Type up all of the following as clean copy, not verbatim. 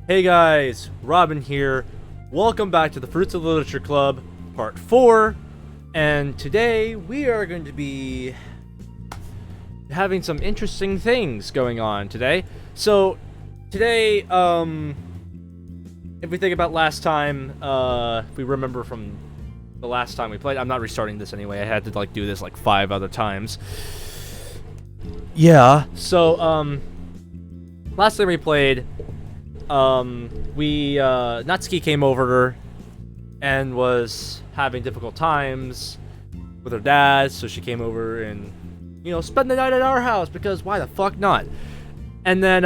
Hey guys, Robin here. Welcome back to the Fruits of Literature Club, Part 4. And today we are going to be having some interesting things going on today. So, today, if we think about last time, if we remember from the last time we played, I'm not restarting this anyway, I had to do this 5 other times. Yeah, so, last time we played, Natsuki came over and was having difficult times with her dad, so she came over and, spend the night at our house, because why the fuck not? And then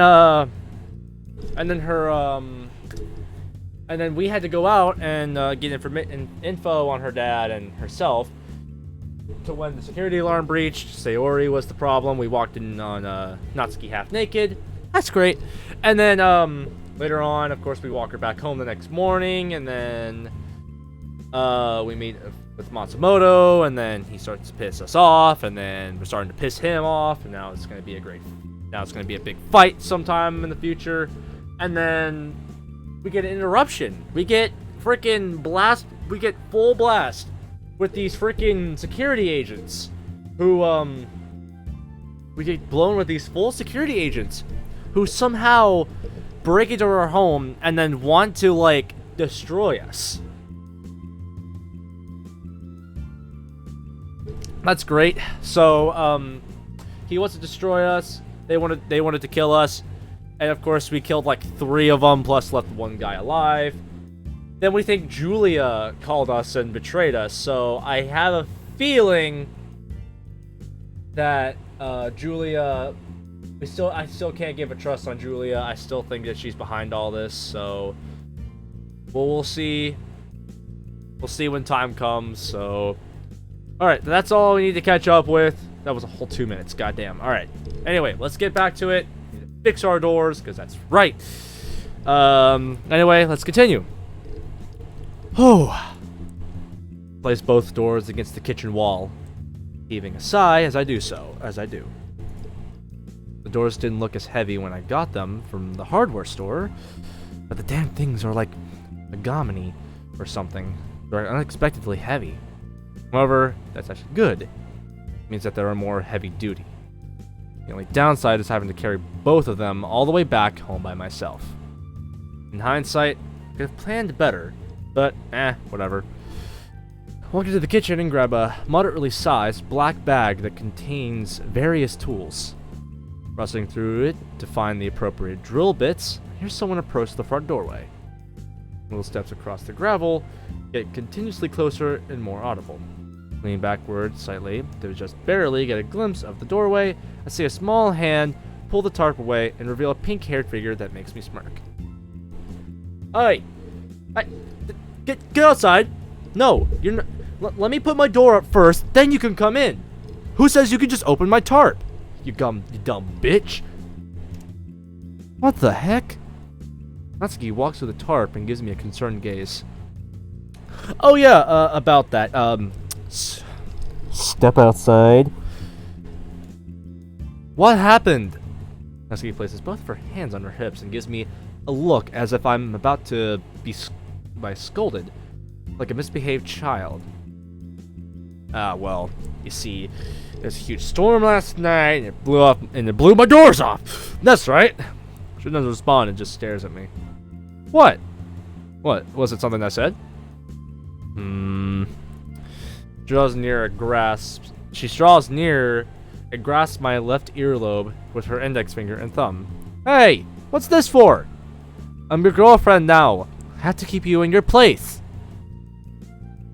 we had to go out and, get info on her dad and herself to when the security alarm breached. Sayori was the problem. We walked in on, Natsuki half naked. That's great. And then, later on, of course, we walk her back home the next morning, and then we meet with Matsumoto, and then he starts to piss us off, and then we're starting to piss him off, and now it's going to be a big fight sometime in the future. And then we get an interruption. We get freaking blast. We get full blast with these freaking security agents who, we get blown with these full security agents who somehow break into our home and then want to, destroy us. That's great. So, he wants to destroy us. They wanted to kill us. And of course, we killed 3 of them, plus left 1 guy alive. Then we think Julia called us and betrayed us. So, I have a feeling that, Julia... I still can't give a trust on Julia. I still think that she's behind all this, so... we'll see. We'll see when time comes, so... Alright, that's all we need to catch up with. That was a whole 2 minutes, goddamn. Alright. Anyway, let's get back to it. Fix our doors, because that's right. Anyway, let's continue. Oh. Place both doors against the kitchen wall, heaving a sigh as I do. The doors didn't look as heavy when I got them from the hardware store, but the damn things are like mahogany or something. They're unexpectedly heavy. However, that's actually good. It means that they are more heavy duty. The only downside is having to carry both of them all the way back home by myself. In hindsight, I could have planned better, but whatever. Walk into the kitchen and grab a moderately sized black bag that contains various tools. Rustling through it to find the appropriate drill bits, here's someone approach the front doorway. Little steps across the gravel get continuously closer and more audible. Leaning backward slightly to just barely get a glimpse of the doorway, I see a small hand pull the tarp away and reveal a pink-haired figure that makes me smirk. Hey! Get outside! No, you're not. Let me put my door up first, then you can come in. Who says you can just open my tarp? You dumb bitch. What the heck? Natsuki walks through the tarp and gives me a concerned gaze. Oh yeah, about that. Step outside. What happened? Natsuki places both of her hands on her hips and gives me a look as if I'm about to be scolded, like a misbehaved child. Well, you see, there's a huge storm last night, and it blew my doors off. That's right. She doesn't respond and just stares at me. What? What? Was it something I said? She draws near and grasps my left earlobe with her index finger and thumb. Hey, what's this for? I'm your girlfriend now. I have to keep you in your place.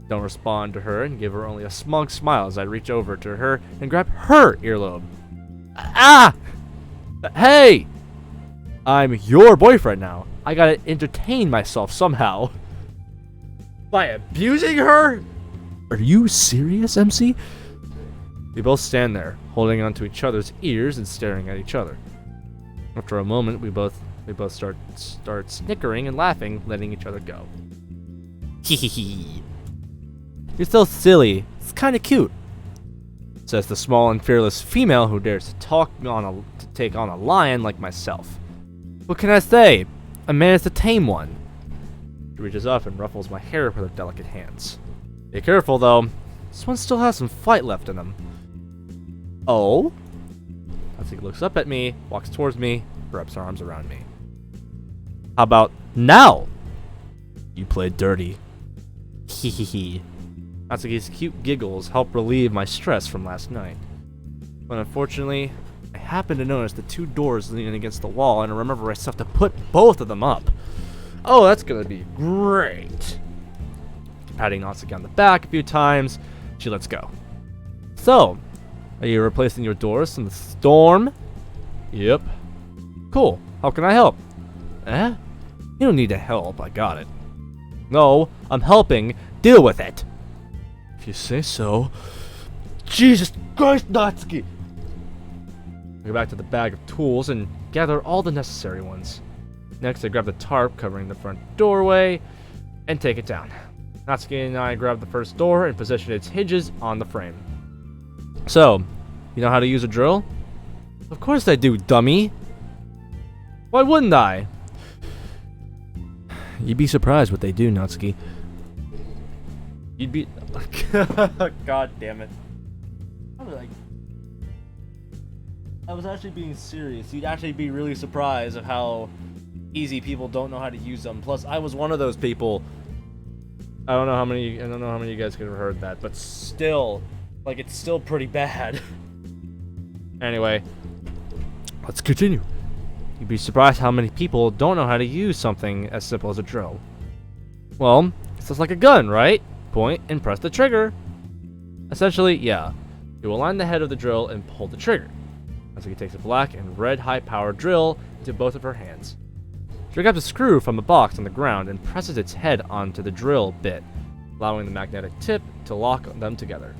Don't respond to her and give her only a smug smile as I reach over to her and grab her earlobe. Ah! Hey! I'm your boyfriend now. I gotta entertain myself somehow. By abusing her? Are you serious, MC? We both stand there, holding onto each other's ears and staring at each other. After a moment, we both start snickering and laughing, letting each other go. Hehehe. You're so silly. It's kind of cute, says the small and fearless female who dares to take on a lion like myself. What can I say? I managed to tame one. She reaches up and ruffles my hair with her delicate hands. Be careful, though. This one still has some fight left in him. Oh? Natsuki looks up at me, walks towards me, wraps her arms around me. How about now? You played dirty. Hehehe. Natsuki's cute giggles help relieve my stress from last night. But unfortunately, I happened to notice the two doors leaning against the wall, and I remember I still have to put both of them up. Oh, that's gonna be great. Patting Natsuki on the back a few times, she lets go. So, are you replacing your doors in the storm? Yep. Cool. How can I help? Eh? You don't need to help. I got it. No, I'm helping. Deal with it. If you say so. Jesus Christ, Natsuki! I go back to the bag of tools and gather all the necessary ones. Next, I grab the tarp covering the front doorway and take it down. Natsuki and I grab the first door and position its hinges on the frame. So, you know how to use a drill? Of course I do, dummy! Why wouldn't I? You'd be surprised what they do, Natsuki. You'd be... God damn it. I was actually being serious. You'd actually be really surprised of how easy people don't know how to use them. Plus, I was one of those people. I don't know how many of you guys could have heard that, but still, like, it's still pretty bad. Anyway, let's continue. You'd be surprised how many people don't know how to use something as simple as a drill. Well, it's just like a gun, right? Point and press the trigger. Essentially, yeah. You align the head of the drill and pull the trigger. Natsuki takes a black and red high-powered drill into both of her hands. She grabs a screw from a box on the ground and presses its head onto the drill bit, allowing the magnetic tip to lock them together.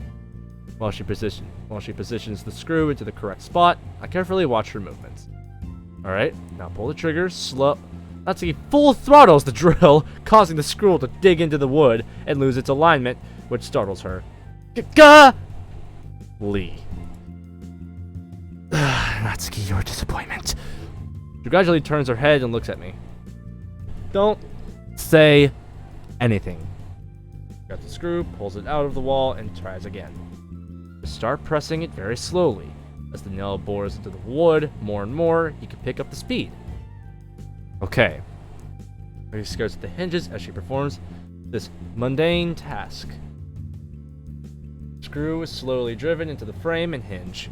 While she positions the screw into the correct spot, I carefully watch her movements. Alright, now pull the trigger, slow. Natsuki full throttles the drill, causing the screw to dig into the wood and lose its alignment, which startles her. Lee. Natsuki, your disappointment. She gradually turns her head and looks at me. Don't say anything. Grabs the screw, pulls it out of the wall, and tries again. Just start pressing it very slowly. As the nail bores into the wood more and more, you can pick up the speed. Okay. She stares at the hinges as she performs this mundane task. Screw is slowly driven into the frame and hinge.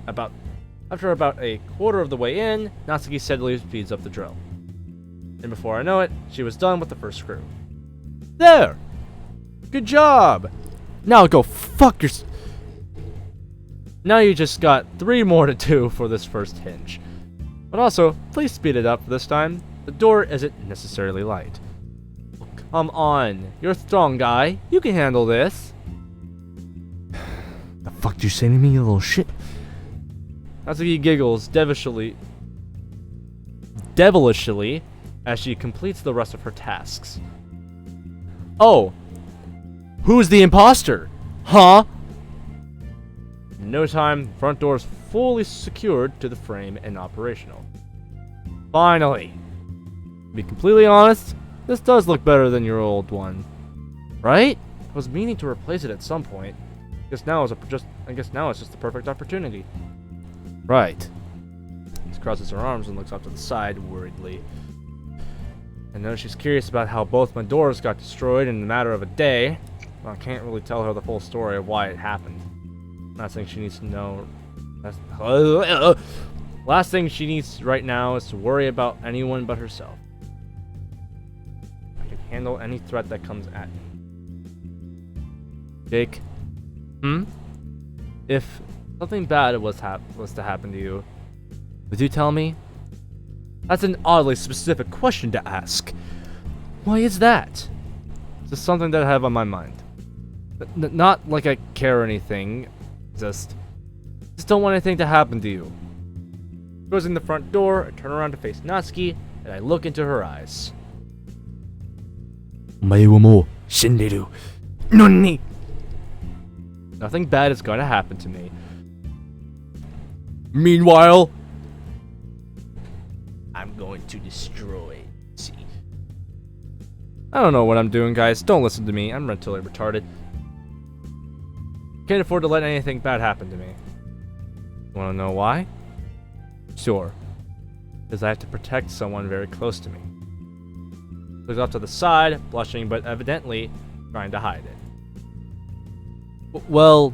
After about a quarter of the way in, Natsuki steadily speeds up the drill. And before I know it, she was done with the first screw. There! Good job! Now go fuck your... Now you just got 3 more to do for this first hinge. But also, please speed it up this time. The door isn't necessarily light. Oh, come on, you're a strong guy. You can handle this. The fuck you say to me, you little shit? Natsuki giggles devilishly as she completes the rest of her tasks. Oh, who's the imposter? Huh? In no time, the front door is fully secured to the frame and operational. Finally! To be completely honest, this does look better than your old one. Right? I was meaning to replace it at some point. I guess now it's just the perfect opportunity. Right. She crosses her arms and looks off to the side worriedly. I know she's curious about how both my doors got destroyed in a matter of a day. Well, I can't really tell her the full story of why it happened. Last thing she needs to know... Last thing she needs right now is to worry about anyone but herself. I can handle any threat that comes at me. Jake? If something bad was to happen to you, would you tell me? That's an oddly specific question to ask. Why is that? It's just something that I have on my mind. Not like I care or anything. Just don't want anything to happen to you. Closing the front door, I turn around to face Natsuki, and I look into her eyes. Nothing bad is going to happen to me. Meanwhile, I'm going to destroy. See, I don't know what I'm doing, guys. Don't listen to me. I'm mentally retarded. Can't afford to let anything bad happen to me. Want to know why? Sure. Because I have to protect someone very close to me. Looks off to the side, blushing, but evidently trying to hide it. Well,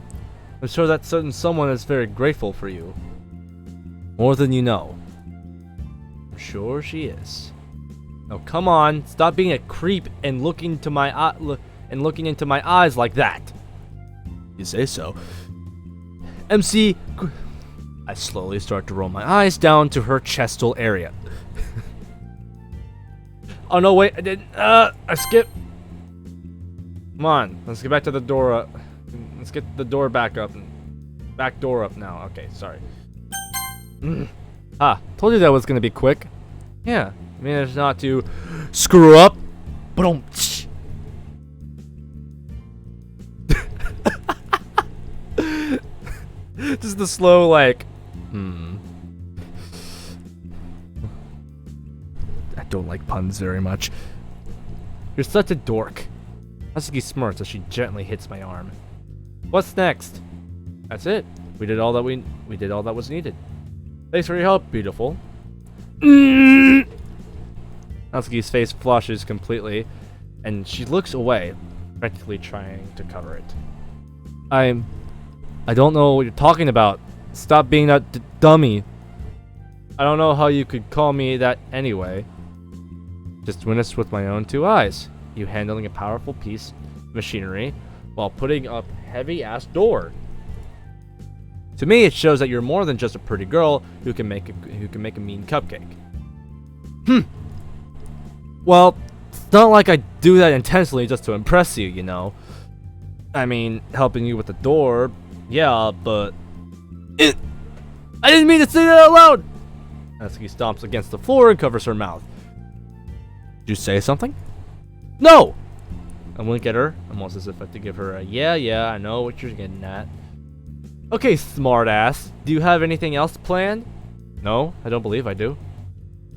I'm sure that certain someone is very grateful for you. More than you know. I'm sure she is. Now come on, stop being a creep and looking into my eyes like that. You say so. MC, I slowly start to roll my eyes down to her chestal area. Oh no, wait, I didn't. I skipped. Come on, let's get back to the door. Let's get the door back up. Back door up now. Okay, sorry. Told you that was gonna be quick. Yeah, managed not to screw up. Boom. Just the slow, like, I don't like puns very much. You're such a dork. Natsuki smirks as she gently hits my arm. What's next? That's it. We did all that we did all that was needed. Thanks for your help, beautiful. Natsuki's face flushes completely, and she looks away, practically trying to cover it. I don't know what you're talking about. Stop being that dummy. I don't know how you could call me that anyway. Just witnessed with my own two eyes. You handling a powerful piece of machinery while putting up heavy-ass door. To me, it shows that you're more than just a pretty girl who can make a mean cupcake. Well, it's not like I do that intentionally just to impress you, you know. I mean, helping you with the door, yeah, but I didn't mean to say that out loud. Natsuki stomps against the floor and covers her mouth. Did you say something? No! I wink at her, almost as if I have to give her a yeah, I know what you're getting at. Okay, smartass. Do you have anything else planned? No, I don't believe I do.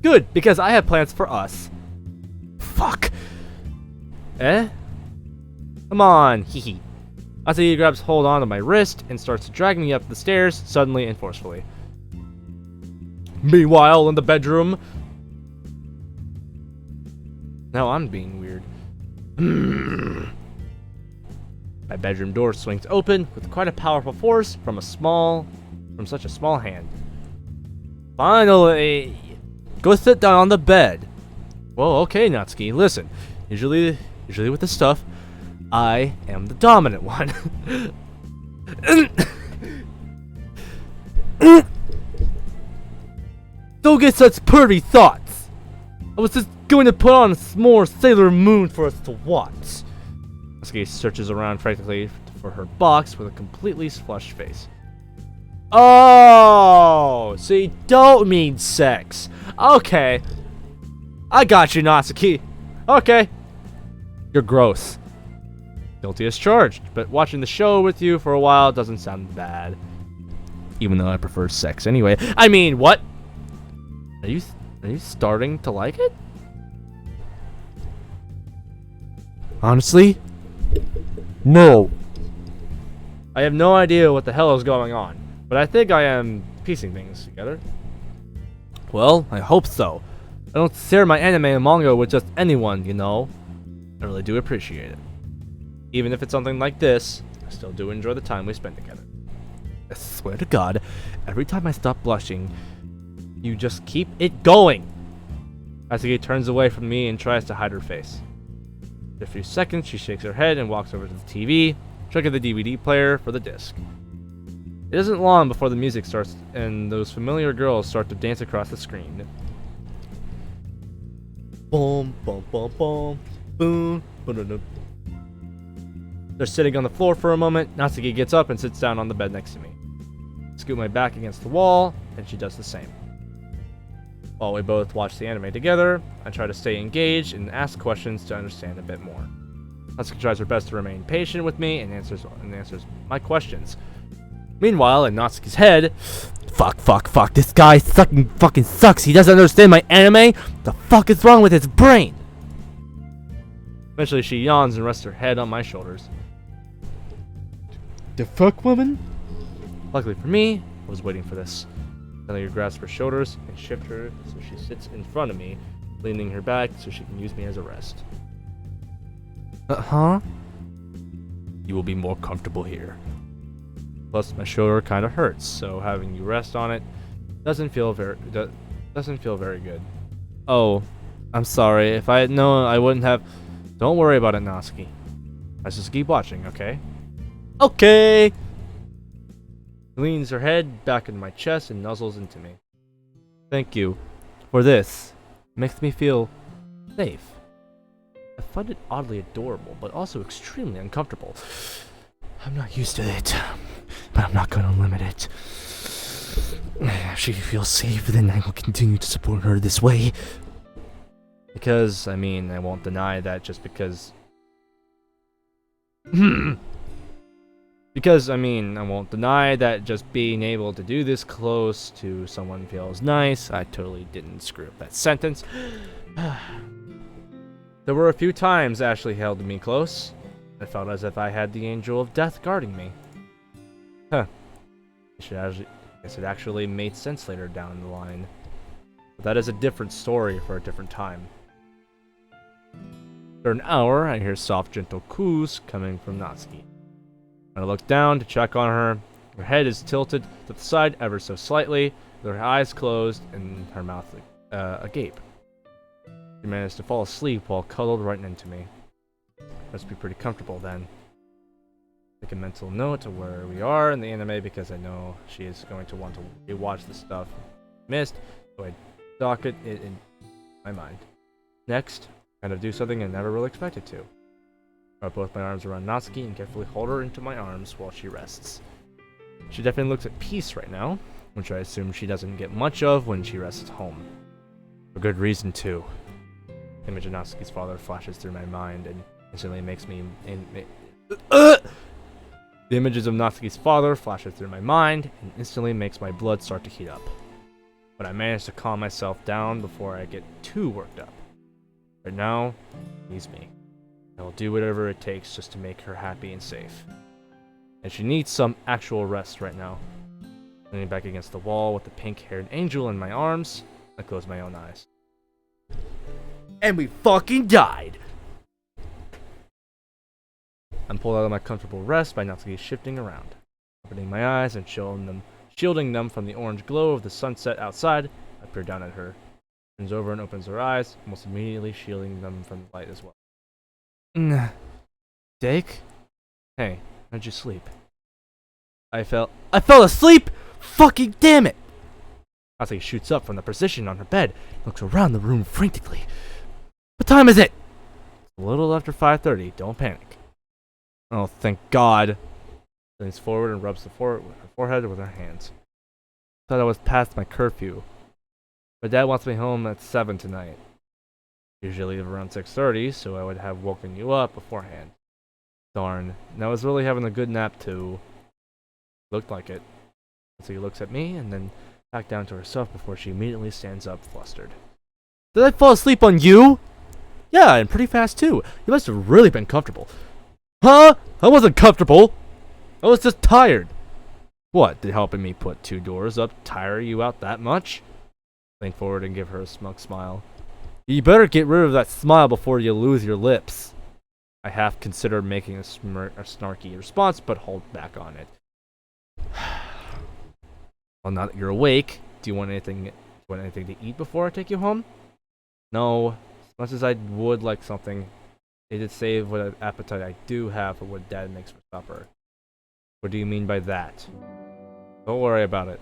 Good, because I have plans for us. Fuck. Eh? Come on, hee. Natsuki grabs hold on to my wrist and starts dragging me up the stairs suddenly and forcefully. Meanwhile, in the bedroom... Now I'm being weird. My bedroom door swings open with quite a powerful force from such a small hand. Finally! Go sit down on the bed. Well, okay, Natsuki, listen. Usually with this stuff, I am the dominant one. Don't get such pretty thoughts. I was just going to put on some more Sailor Moon for us to watch. Natsuki searches around frantically for her box with a completely flushed face. Oh, so you don't mean sex. Okay. I got you, Natsuki. Okay. You're gross. Guilty as charged, but watching the show with you for a while doesn't sound bad. Even though I prefer sex anyway. I mean, what? Are you starting to like it? Honestly? No. I have no idea what the hell is going on, but I think I am piecing things together. Well, I hope so. I don't share my anime and manga with just anyone, you know. I really do appreciate it. Even if it's something like this, I still do enjoy the time we spend together. I swear to God, every time I stop blushing, you just keep it going. Natsuki turns away from me and tries to hide her face. After a few seconds, she shakes her head and walks over to the TV, checking the DVD player for the disc. It isn't long before the music starts and those familiar girls start to dance across the screen. Boom, boom, boom, boom, boom, boom. They're sitting on the floor for a moment. Natsuki gets up and sits down on the bed next to me. I scoot my back against the wall, and she does the same. While we both watch the anime together, I try to stay engaged and ask questions to understand a bit more. Natsuki tries her best to remain patient with me and answers my questions. Meanwhile, in Natsuki's head, fuck, this guy fucking sucks. He doesn't understand my anime. The fuck is wrong with his brain? Eventually, she yawns and rests her head on my shoulders. The fuck, woman? Luckily for me, I was waiting for this. Suddenly, grasp her shoulders and shift her so she sits in front of me, leaning her back so she can use me as a rest. Huh? You will be more comfortable here. Plus, my shoulder kind of hurts, so having you rest on it doesn't feel very good. Oh, I'm sorry. If I had known, I wouldn't have. Don't worry about it, Natsuki. Let's just keep watching, okay? Okay. She leans her head back into my chest and nuzzles into me. Thank you for this. It makes me feel safe. I find it oddly adorable, but also extremely uncomfortable. I'm not used to it, but I'm not going to limit it. If she feels safe, then I will continue to support her this way. Because, I mean, I won't deny that just because... Because, I mean, I won't deny that just being able to do this close to someone feels nice. I totally didn't screw up that sentence. There were a few times Ashley held me close. I felt as if I had the angel of death guarding me. Huh. I guess it actually made sense later down the line. But that is a different story for a different time. After an hour, I hear soft, gentle coos coming from Natsuki. I look down to check on her. Her head is tilted to the side ever so slightly, with her eyes closed and her mouth agape. She managed to fall asleep while cuddled right into me. Must be pretty comfortable then. Take a mental note of where we are in the anime because I know she is going to want to rewatch the stuff missed, so I docket it in my mind. Next, kind of do something I never really expected to. I put both my arms around Natsuki and carefully hold her into my arms while she rests. She definitely looks at peace right now, which I assume she doesn't get much of when she rests at home. For good reason too. The image of Natsuki's father flashes through my mind and instantly makes me... The images of Natsuki's father flashes through my mind and instantly makes my blood start to heat up. But I manage to calm myself down before I get too worked up. Right now, he's me. I will do whatever it takes just to make her happy and safe. And she needs some actual rest right now. Leaning back against the wall with the pink-haired angel in my arms, I close my own eyes. And we fucking died! I'm pulled out of my comfortable rest by Natsuki shifting around. Opening my eyes and shielding them from the orange glow of the sunset outside, I peer down at her. She turns over and opens her eyes, almost immediately shielding them from the light as well. Dake? Hey, how'd you sleep? I fell asleep? Fucking damn it! Natsuki shoots up from the position on her bed and looks around the room frantically. What time is it? It's a little after 5:30. Don't panic. Oh, thank God. She leans forward and rubs her forehead with her hands. Thought I was past my curfew. My dad wants me home at 7 tonight. Usually leave around 6:30, so I would have woken you up beforehand. Darn, and I was really having a good nap too. Looked like it. So he looks at me and then back down to herself before she immediately stands up, flustered. Did I fall asleep on you? Yeah, and pretty fast too. You must have really been comfortable. Huh? I wasn't comfortable. I was just tired. What, did helping me put 2 doors up tire you out that much? Lean forward and give her a smug smile. You better get rid of that smile before you lose your lips. I half considered making a snarky response, but hold back on it. Well, now that you're awake, do you want anything to eat before I take you home? No, as much as I would like something, it did save what appetite I do have for what Dad makes for supper. What do you mean by that? Don't worry about it.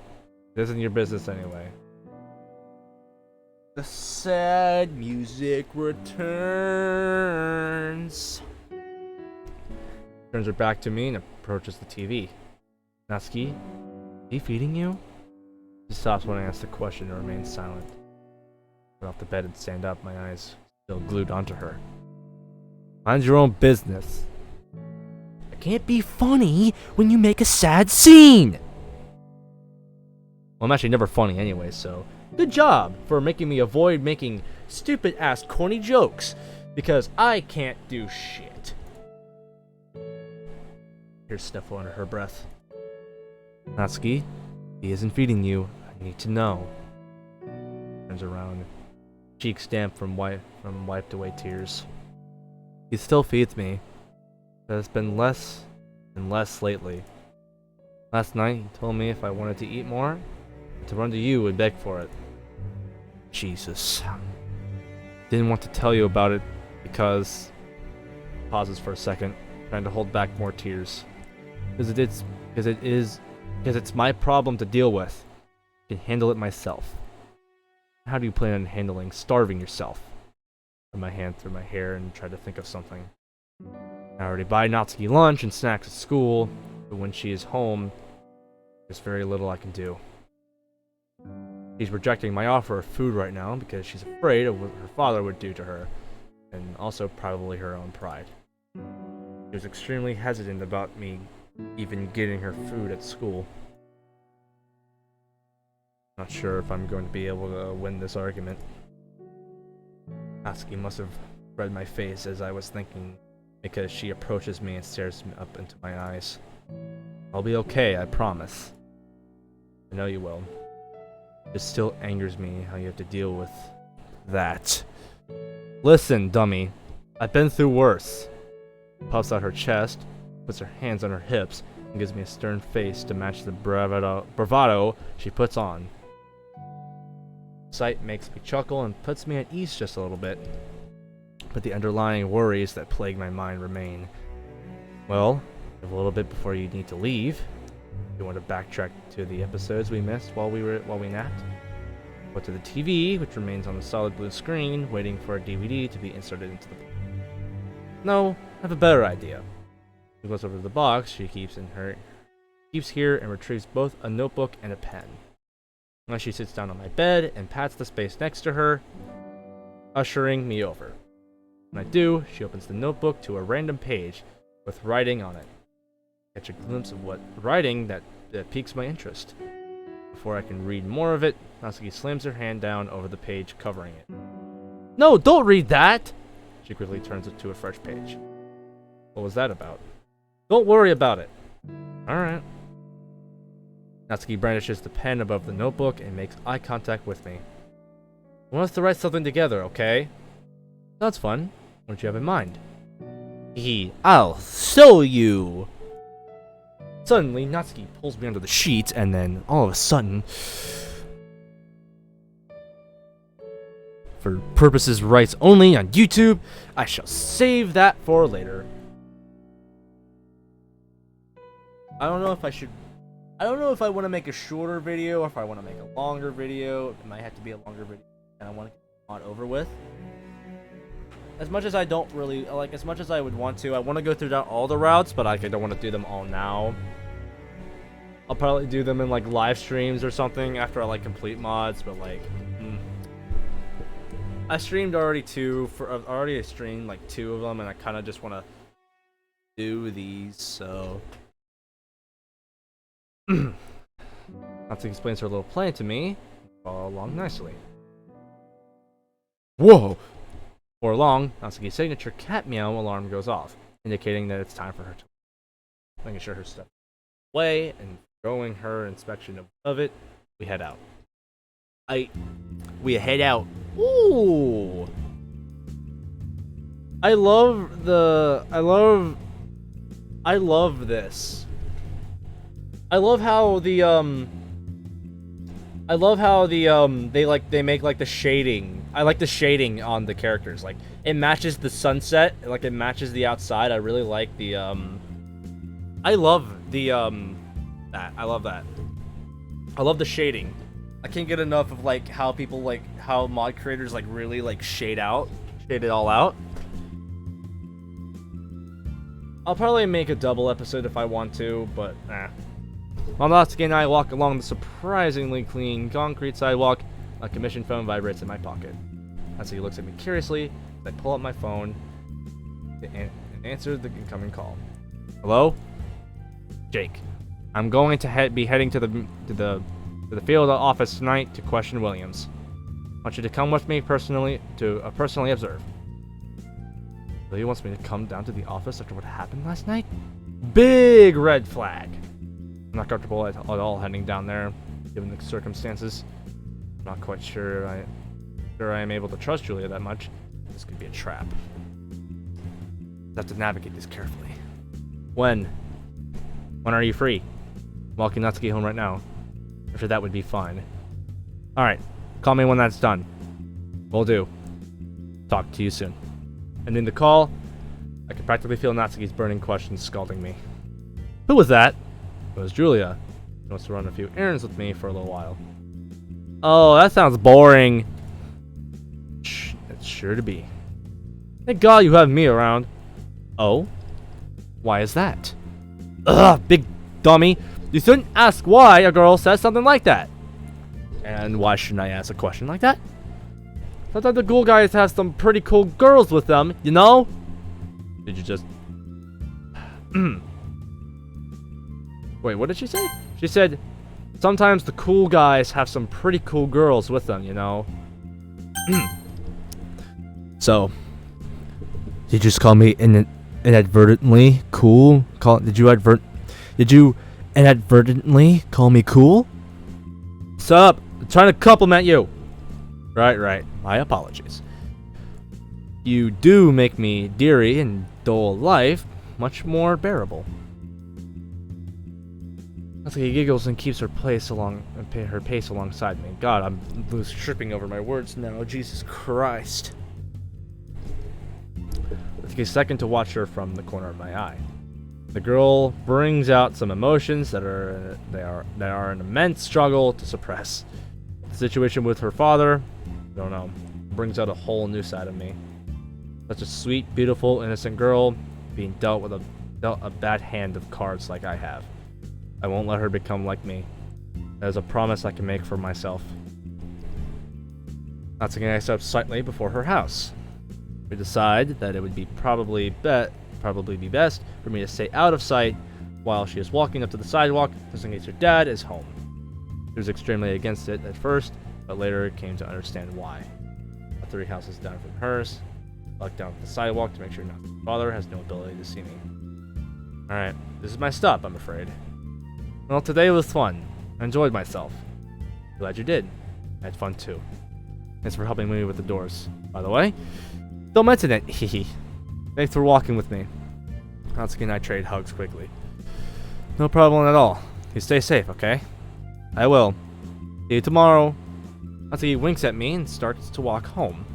It isn't your business anyway. The sad music returns. Turns her back to me and approaches the TV. Natsuki, is he feeding you? She stops when I ask the question and remains silent. I get off the bed and stand up, my eyes still glued onto her. Mind your own business. I can't be funny when you make a sad scene! Well, I'm actually never funny anyway, so good job for making me avoid making stupid-ass corny jokes. Because I can't do shit. Here's sniffle under her breath. Natsuki, he isn't feeding you. I need to know. Turns around, cheeks damp from wiped away tears. He still feeds me, but it's been less and less lately. Last night he told me if I wanted to eat more, to run to you and beg for it. Jesus. Didn't want to tell you about it because... Pauses for a second, trying to hold back more tears. Because it's my problem to deal with. I can handle it myself. How do you plan on handling starving yourself? Put my hand through my hair and try to think of something. I already buy Natsuki lunch and snacks at school, but when she is home, there's very little I can do. She's rejecting my offer of food right now because she's afraid of what her father would do to her, and also probably her own pride. She was extremely hesitant about me even getting her food at school. Not sure if I'm going to be able to win this argument. Natsuki must have read my face as I was thinking, because she approaches me and stares up into my eyes. I'll be okay, I promise. I know you will. It still angers me how you have to deal with that. Listen, dummy. I've been through worse. Puffs out her chest, puts her hands on her hips, and gives me a stern face to match the bravado she puts on. Sight makes me chuckle and puts me at ease just a little bit. But the underlying worries that plague my mind remain. Well, a little bit before you need to leave. You want to backtrack to the episodes we missed while we napped? Go to the TV, which remains on the solid blue screen, waiting for a DVD to be inserted into the... No, I have a better idea. She goes over to the box she keeps here and retrieves both a notebook and a pen. Now she sits down on my bed and pats the space next to her, ushering me over. When I do, she opens the notebook to a random page with writing on it. I catch a glimpse of what writing that piques my interest. Before I can read more of it, Natsuki slams her hand down over the page covering it. No, don't read that! She quickly turns it to a fresh page. What was that about? Don't worry about it. Alright. Natsuki brandishes the pen above the notebook and makes eye contact with me. I want us to write something together, okay? That's fun. What do you have in mind? I'll show you! Suddenly, Natsuki pulls me under the sheets, and then, all of a sudden... For purposes rights only on YouTube, I shall save that for later. I don't know if I want to make a shorter video or if I want to make a longer video. It might have to be a longer video, and I want to get it on over with. As much as I don't really, as much as I would want to, I want to go through all the routes, but I don't want to do them all now. I'll probably do them in live streams or something after I complete mods, but I streamed already two of them, and I kind of just want to do these, so... Natsuki explains her little plan to me. Follow along nicely. Whoa! Before long, Natsuki's signature cat meow alarm goes off, indicating that it's time for her to making sure her stuff away and going her inspection of it. We head out. We head out. Ooh! I love this. I love how they make the shading. I like the shading on the characters. It matches the sunset, it matches the outside. I really like the I love that. I love that. I love the shading. I can't get enough of how people how mod creators really shade it all out. I'll probably make a double episode if I want to, but While Natsuki and I walk along the surprisingly clean concrete sidewalk, a commission phone vibrates in my pocket. Natsuki looks at me curiously as I pull out my phone and answer the incoming call. Hello? Jake. I'm going to be heading to the field office tonight to question Williams. I want you to come with me personally to personally observe. So he wants me to come down to the office after what happened last night? Big red flag. I'm not comfortable at all heading down there, given the circumstances. I'm not quite sure I am able to trust Julia that much. This could be a trap. I have to navigate this carefully. When are you free? I'm walking Natsuki home right now. I'm sure that would be fine. Alright, call me when that's done. Will do. Talk to you soon. Ending the call, I could practically feel Natsuki's burning questions scalding me. Who was that? It was Julia. She wants to run a few errands with me for a little while. Oh, that sounds boring. Shh, it's sure to be. Thank God you have me around. Oh? Why is that? Ugh, big dummy. You shouldn't ask why a girl says something like that. And why shouldn't I ask a question like that? Sometimes the cool guys have some pretty cool girls with them, you know? Did you just... Wait, what did she say? She said, sometimes the cool guys have some pretty cool girls with them, you know? So, did you just call me inadvertently cool? Did you inadvertently call me cool? Sup? I'm trying to compliment you. Right. My apologies. You do make me deary and dull life much more bearable. Natsuki giggles and keeps her pace alongside me. God, I'm tripping over my words now. Jesus Christ. It takes a second to watch her from the corner of my eye. The girl brings out some emotions that are an immense struggle to suppress. The situation with her father, I don't know, brings out a whole new side of me. Such a sweet, beautiful, innocent girl being dealt a bad hand of cards like I have. I won't let her become like me. That is a promise I can make for myself. Natsuki and I step slightly before her house. We decide that it would be probably be best for me to stay out of sight while she is walking up to the sidewalk, just in case her dad is home. She was extremely against it at first, but later came to understand why. 3 houses down from hers, walk down the sidewalk to make sure Natsuki's father has no ability to see me. Alright, this is my stop, I'm afraid. Well, today was fun. I enjoyed myself. Glad you did. I had fun too. Thanks for helping me with the doors. By the way, don't mention it. Hehe. Thanks for walking with me. Natsuki and I trade hugs quickly. No problem at all. You stay safe, okay? I will. See you tomorrow. Natsuki winks at me and starts to walk home.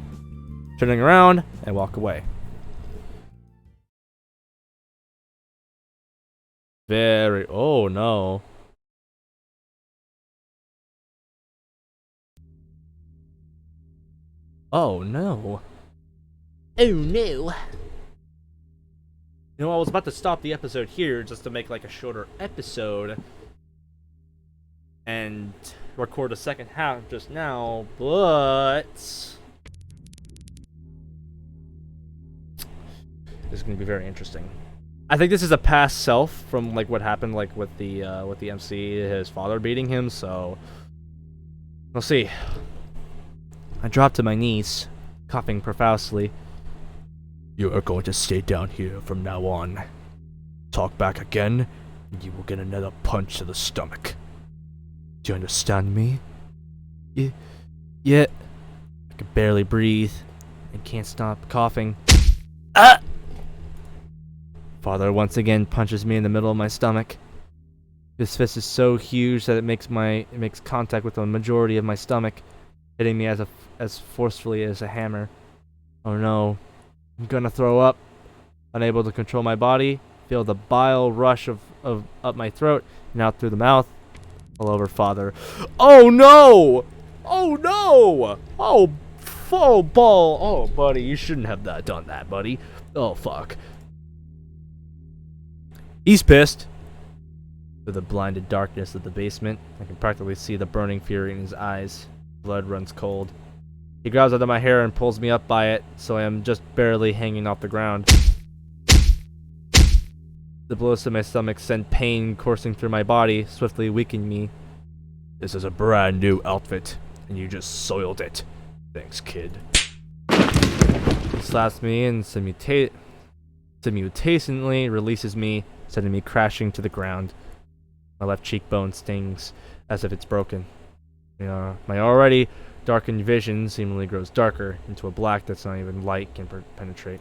Turning around, I walk away. Oh no. Oh no. Oh no. You know, I was about to stop the episode here just to make like a shorter episode and record a second half just now, but this is going to be very interesting. I think this is a past self from like what happened like with the MC, his father beating him, so we'll see. I dropped to my knees, coughing profusely. You are going to stay down here from now on. Talk back again, and you will get another punch to the stomach. Do you understand me? Yeah. I can barely breathe and can't stop coughing. Ah! Father once again punches me in the middle of my stomach. His fist is so huge that it makes contact with the majority of my stomach, hitting me as forcefully as a hammer. Oh no. I'm gonna throw up. Unable to control my body, feel the bile rush of up my throat and out through the mouth. All over Father. Oh no! Oh no! Oh ball! Oh buddy, you shouldn't have done that, buddy. Oh fuck. He's pissed. Through the blinded darkness of the basement, I can practically see the burning fury in his eyes. Blood runs cold. He grabs onto my hair and pulls me up by it, so I am just barely hanging off the ground. The blows to my stomach send pain coursing through my body, swiftly weakening me. This is a brand new outfit, and you just soiled it. Thanks, kid. He slaps me and simultaneously releases me, sending me crashing to the ground. My left cheekbone stings as if it's broken. My already darkened vision seemingly grows darker into a black that's not even light can penetrate.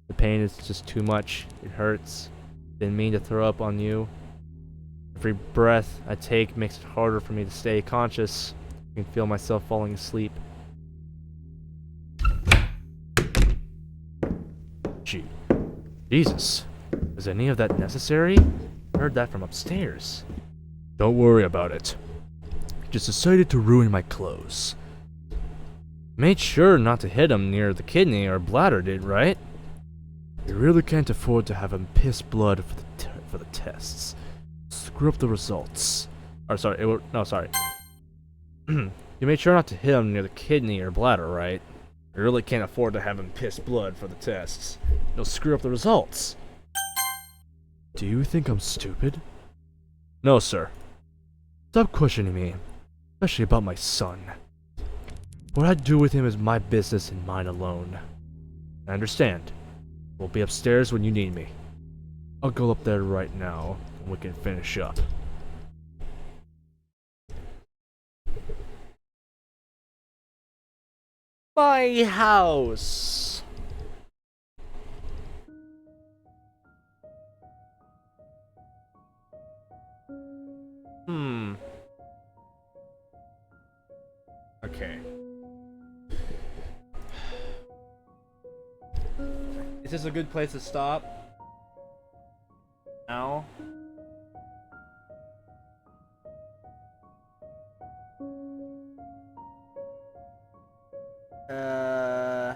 The pain is just too much. It hurts. Didn't mean to throw up on you. Every breath I take makes it harder for me to stay conscious. I can feel myself falling asleep. Jesus. Is any of that necessary? I heard that from upstairs. Don't worry about it. Just decided to ruin my clothes. Made sure not to hit him near the kidney or bladder, did, right? You really can't afford to have him piss blood for the tests. Screw up the results. Sorry. You made sure not to hit him near the kidney or bladder, right? You really can't afford to have him piss blood for the tests. It'll screw up the results. Do you think I'm stupid? No, sir. Stop questioning me, especially about my son. What I do with him is my business and mine alone. I understand. We'll be upstairs when you need me. I'll go up there right now, and we can finish up. My house! Okay. Is this a good place to stop? Now? I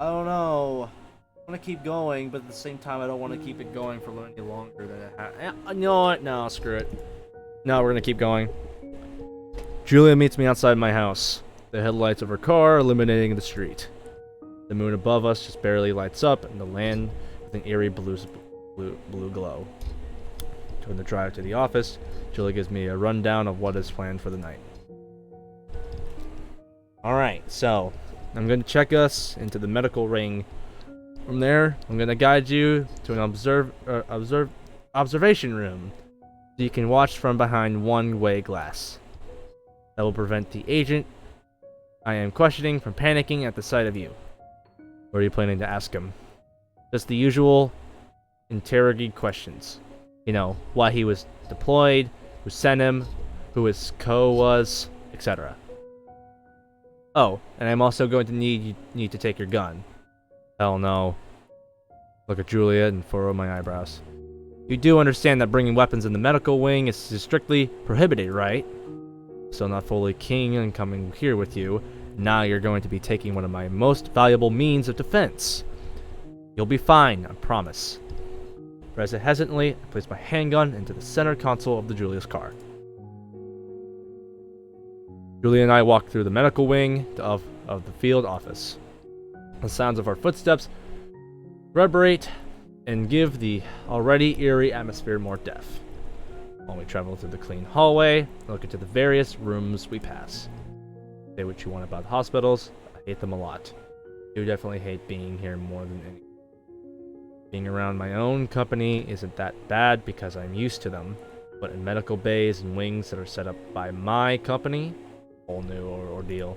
don't know. I want to keep going, but at the same time, I don't want to keep it going for any longer than it has. You know what? No, screw it. No, we're gonna keep going. Julia meets me outside my house. The headlights of her car illuminating the street. The moon above us just barely lights up, and the land with an eerie blue glow. During the drive to the office, Julia gives me a rundown of what is planned for the night. Alright, so I'm going to check us into the medical ring. From there, I'm going to guide you to an observation room so you can watch from behind one-way glass. That will prevent the agent I am questioning from panicking at the sight of you. What are you planning to ask him? Just the usual interrogative questions. You know, why he was deployed, who sent him, who his co was, etc. Oh, and I'm also going to need to take your gun. Hell no. Look at Julia and furrow my eyebrows. You do understand that bringing weapons in the medical wing is strictly prohibited, right? Still not fully keen on coming here with you. Now you're going to be taking one of my most valuable means of defense. You'll be fine, I promise. As hesitantly, I place my handgun into the center console of the Julia's car. Julia and I walk through the medical wing of the field office. The sounds of our footsteps reverberate and give the already eerie atmosphere more depth. While we travel through the clean hallway, look into the various rooms we pass. Say what you want about hospitals, I hate them a lot. I do definitely hate being here more than anything. Being around my own company isn't that bad because I'm used to them, but in medical bays and wings that are set up by my company, whole new ordeal.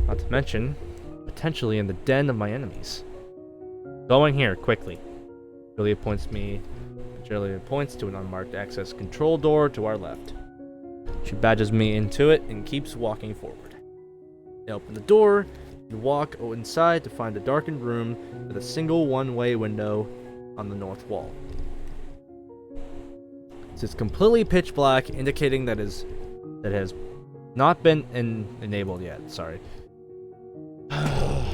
Not to mention, potentially in the den of my enemies. Going here, quickly. Julia points to an unmarked access control door to our left. She badges me into it and keeps walking forward. I open the door and walk inside to find a darkened room with a single one-way window on the north wall. It's completely pitch black, indicating that it has not been enabled yet. Sorry. Now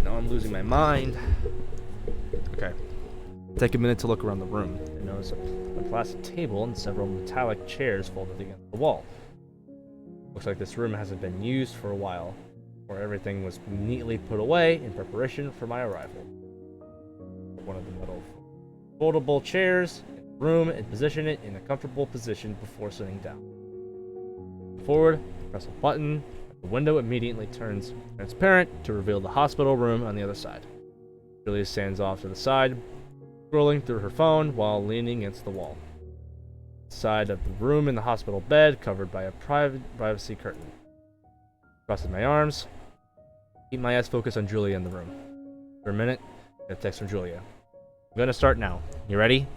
I'm losing my mind. Okay. Take a minute to look around the room. I notice a plastic table and several metallic chairs folded against the wall. Looks like this room hasn't been used for a while, where everything was neatly put away in preparation for my arrival. Put one of the metal foldable chairs in the room and position it in a comfortable position before sitting down. Forward, press a button, The window immediately turns transparent to reveal the hospital room on the other side. Julia stands off to the side, scrolling through her phone while leaning against the wall. Side of the room in the hospital bed, covered by a privacy curtain. Crossing my arms, keep my eyes focused on Julia in the room. For a minute, I get a text from Julia. I'm gonna start now. You ready?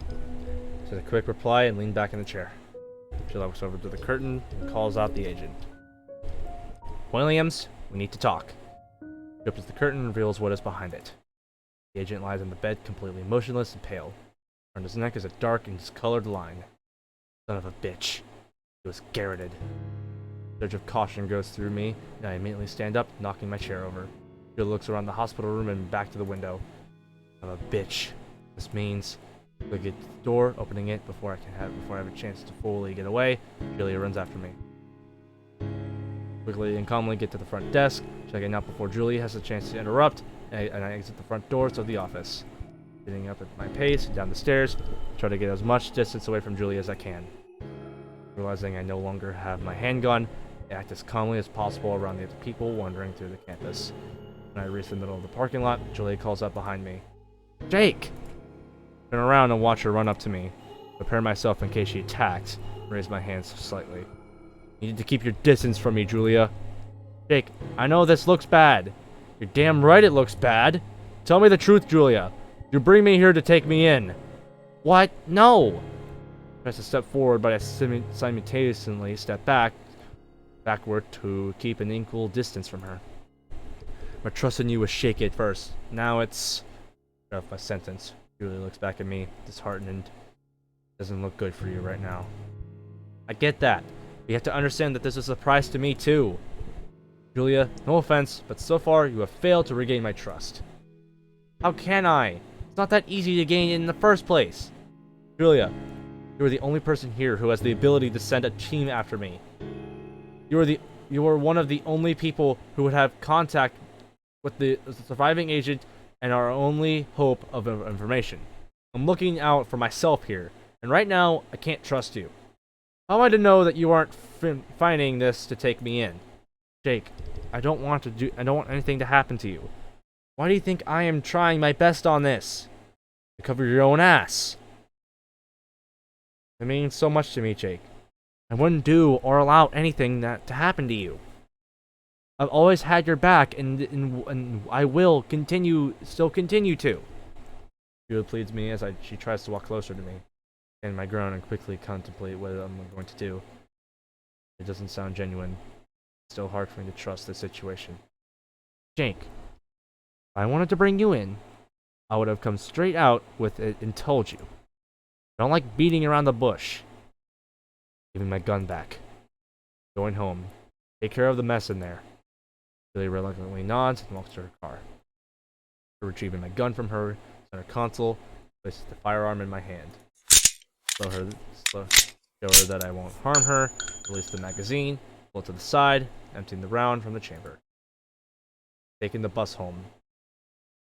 Says a quick reply and lean back in the chair. She looks over to the curtain and calls out the agent. Williams, we need to talk. She opens the curtain and reveals what is behind it. The agent lies on the bed completely motionless and pale. Around his neck is a dark and discolored line. Son of a bitch. He was garroted. A surge of caution goes through me, and I immediately stand up, knocking my chair over. Jill looks around the hospital room and back to the window. Son of a bitch. This means I get to the door, opening it before I have a chance to fully get away. Julia runs after me. Quickly and calmly get to the front desk, checking out before Julia has a chance to interrupt, and I exit the front doors of the office. Getting up at my pace, down the stairs, try to get as much distance away from Julia as I can. Realizing I no longer have my handgun, I act as calmly as possible around the other people wandering through the campus. When I reach the middle of the parking lot, Julia calls up behind me. Jake! Turn around and watch her run up to me. Prepare myself in case she attacks, and raise my hands slightly. You need to keep your distance from me, Julia. Jake, I know this looks bad. You're damn right it looks bad. Tell me the truth, Julia. You bring me here to take me in. What? No! I tries to step forward, but I simultaneously step backward to keep an equal distance from her. My trust in you was shaky at first. Now it's... Off my sentence. Julia looks back at me, disheartened. Doesn't look good for you right now. I get that. But you have to understand that this is a surprise to me too. Julia, no offense, but so far you have failed to regain my trust. How can I? It's not that easy to gain it in the first place. Julia, you are the only person here who has the ability to send a team after me. You are one of the only people who would have contact with the surviving agent and our only hope of information. I'm looking out for myself here, and right now I can't trust you. How am I to know that you aren't finding this to take me in? Jake, I don't want anything to happen to you. Why do you think I am trying my best on this? To cover your own ass. It means so much to me, Jake. I wouldn't do or allow anything to happen to you. I've always had your back, and I will still continue to. Julia pleads me as she tries to walk closer to me. And I groan and quickly contemplate what I'm going to do. It doesn't sound genuine. It's still hard for me to trust this situation. Jake, if I wanted to bring you in, I would have come straight out with it and told you. I don't like beating around the bush. Giving my gun back. Going home. Take care of the mess in there. Julia reluctantly nods and walks to her car. After retrieving my gun from her, center console, places the firearm in my hand. Show her that I won't harm her, release the magazine, pull it to the side, emptying the round from the chamber. Taking the bus home.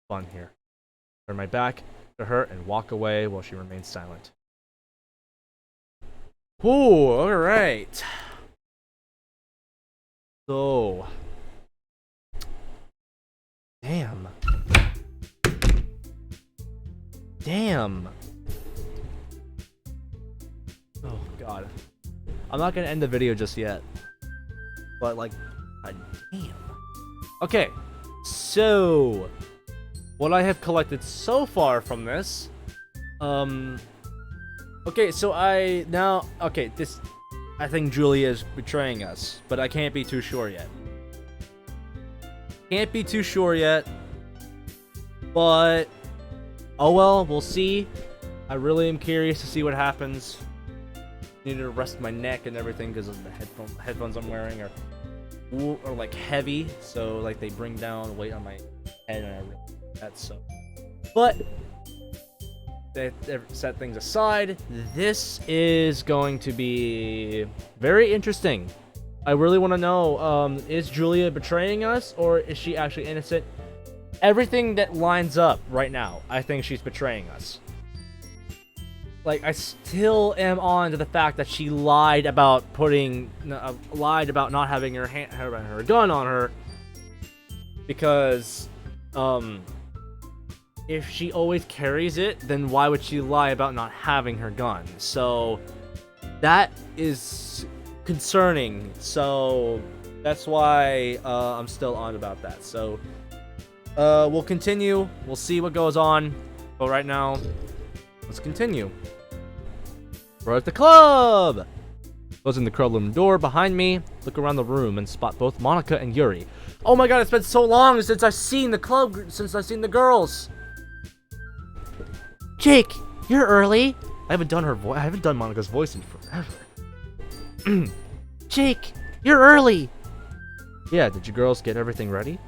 Fun here. Turn my back to her and walk away while she remains silent. Ooh, alright. So. Damn. Oh god. I'm not gonna end the video just yet. But like, damn. Okay, so what I have collected so far from this, okay, so I think Julia is betraying us, but I can't be too sure yet. But oh well, we'll see. I really am curious to see what happens. I need to rest my neck and everything because of the headphones I'm wearing are like heavy, so like they bring down weight on my head, and I really like that. So, but they set things aside. This is going to be very interesting. I really want to know: is Julia betraying us, or is she actually innocent? Everything that lines up right now, I think she's betraying us. like, I still am on to the fact that she lied about not having her gun on her, because, if she always carries it, then why would she lie about not having her gun? So, that is concerning. So, that's why, I'm still on about that. So, we'll continue. We'll see what goes on. But right now, let's continue. We're at the club! Closing the club room door behind me, look around the room and spot both Monica and Yuri. Oh my god, it's been so long since I've seen the girls! Jake, you're early. I haven't done Monica's voice in forever. Jake, you're early. Yeah, did you girls get everything ready?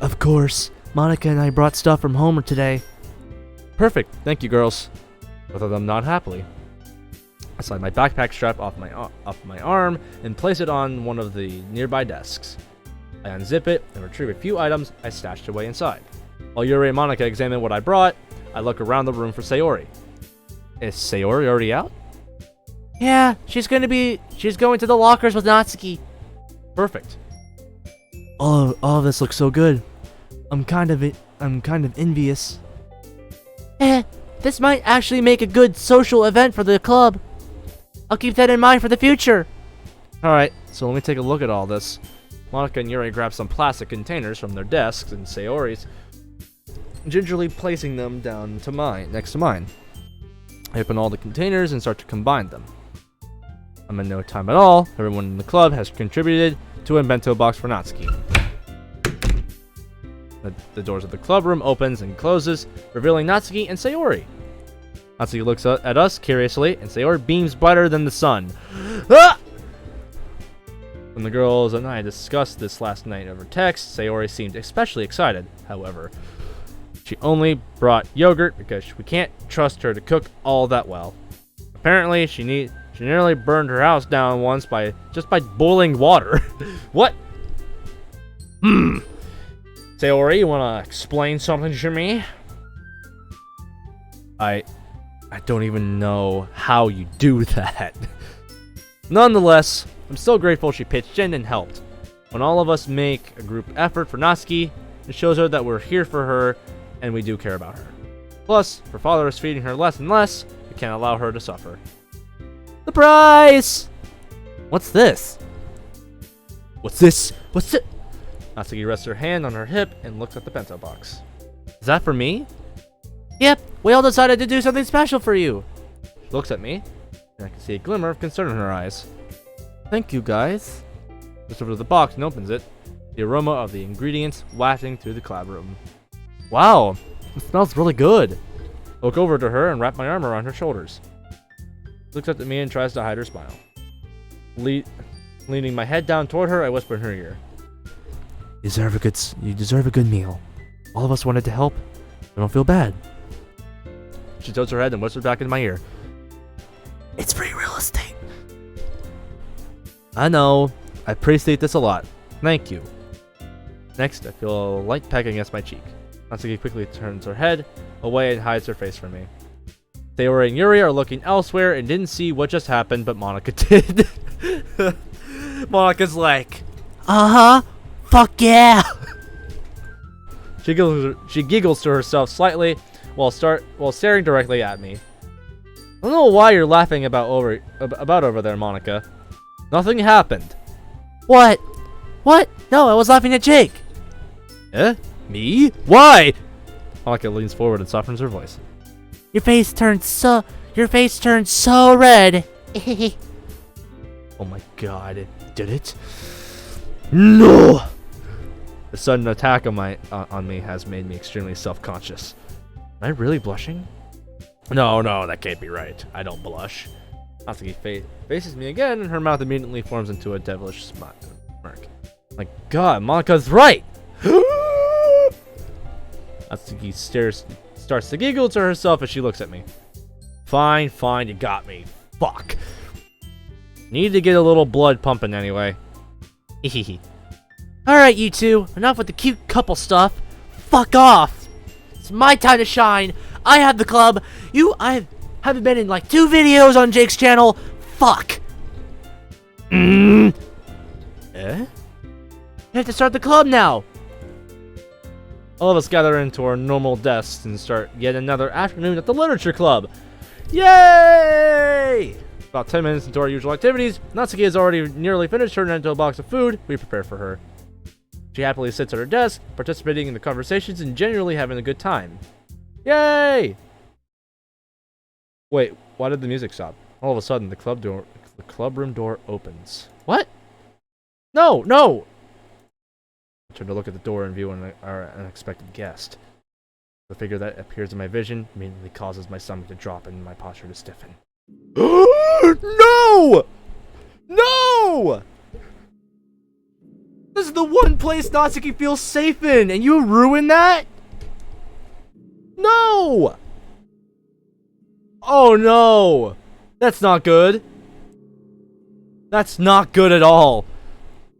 Of course. Monica and I brought stuff from home today. Perfect, thank you girls. Both of them nod happily. I slide my backpack strap off my arm and place it on one of the nearby desks. I unzip it and retrieve a few items I stashed away inside. While Yuri and Monica examine what I brought, I look around the room for Sayori. Is Sayori already out? Yeah, she's going to the lockers with Natsuki. Perfect. All of this looks so good. I'm kind of envious. This might actually make a good social event for the club. I'll keep that in mind for the future. Alright, so let me take a look at all this. Monica and Yuri grab some plastic containers from their desks and Sayori's, gingerly placing them next to mine. I open all the containers and start to combine them. In no time at all, everyone in the club has contributed to a bento box for Natsuki. The doors of the club room opens and closes, revealing Natsuki and Sayori. Natsuki looks at us curiously, and Sayori beams brighter than the sun. Ah! When the girls and I discussed this last night over text, Sayori seemed especially excited. However, she only brought yogurt because we can't trust her to cook all that well. Apparently, she nearly burned her house down once by boiling water. What? Sayori, you wanna explain something to me? I don't even know how you do that. Nonetheless, I'm still grateful she pitched in and helped. When all of us make a group effort for Natsuki, it shows her that we're here for her and we do care about her. Plus, her father is feeding her less and less, we can't allow her to suffer. Surprise! What's this? What's it? Natsuki rests her hand on her hip and looks at the bento box. Is that for me? Yep, we all decided to do something special for you. She looks at me, and I can see a glimmer of concern in her eyes. Thank you, guys. Looks over to the box and opens it, the aroma of the ingredients wafting through the club room. Wow, it smells really good. I look over to her and wrap my arm around her shoulders. She looks up at me and tries to hide her smile. Leaning my head down toward her, I whisper in her ear. You deserve a good meal. All of us wanted to help. I don't feel bad. She tilts her head and whispers back in my ear. It's free real estate. I know. I appreciate this a lot. Thank you. Next, I feel a light peck against my cheek. Natsuki quickly turns her head away and hides her face from me. Sayori and Yuri are looking elsewhere and didn't see what just happened, but Monica did. Monica's like, uh-huh, fuck yeah. She giggles to herself slightly while staring directly at me. I don't know why you're laughing about over there, Monica. Nothing happened. What? What? No, I was laughing at Jake. Eh? Me? Why? Monica leans forward and softens her voice. Your face turned so red. Oh my god, did it? No! The sudden attack on me has made me extremely self-conscious. Am I really blushing? No, that can't be right. I don't blush. Natsuki faces me again, and her mouth immediately forms into a devilish smirk. My god, Monica's right! Natsuki starts to giggle to herself as she looks at me. Fine, you got me. Fuck. Need to get a little blood pumping anyway. Hehehe. Alright, you two, enough with the cute couple stuff. Fuck off! It's my time to shine. I have the club. Haven't been in like 2 videos on Jake's channel. Fuck. You have to start the club now. All of us gather into our normal desks and start yet another afternoon at the literature club. Yay! About 10 minutes into our usual activities, Natsuki has already nearly finished turning into a box of food we prepare for her. She happily sits at her desk, participating in the conversations and genuinely having a good time. Yay! Wait, why did the music stop? All of a sudden, the club room door opens. What? No, no! I turn to look at the door and view our unexpected guest. The figure that appears in my vision immediately causes my stomach to drop and my posture to stiffen. No! No! This is the one place Natsuki feels safe in, and you ruin that? No! Oh no! That's not good. That's not good at all.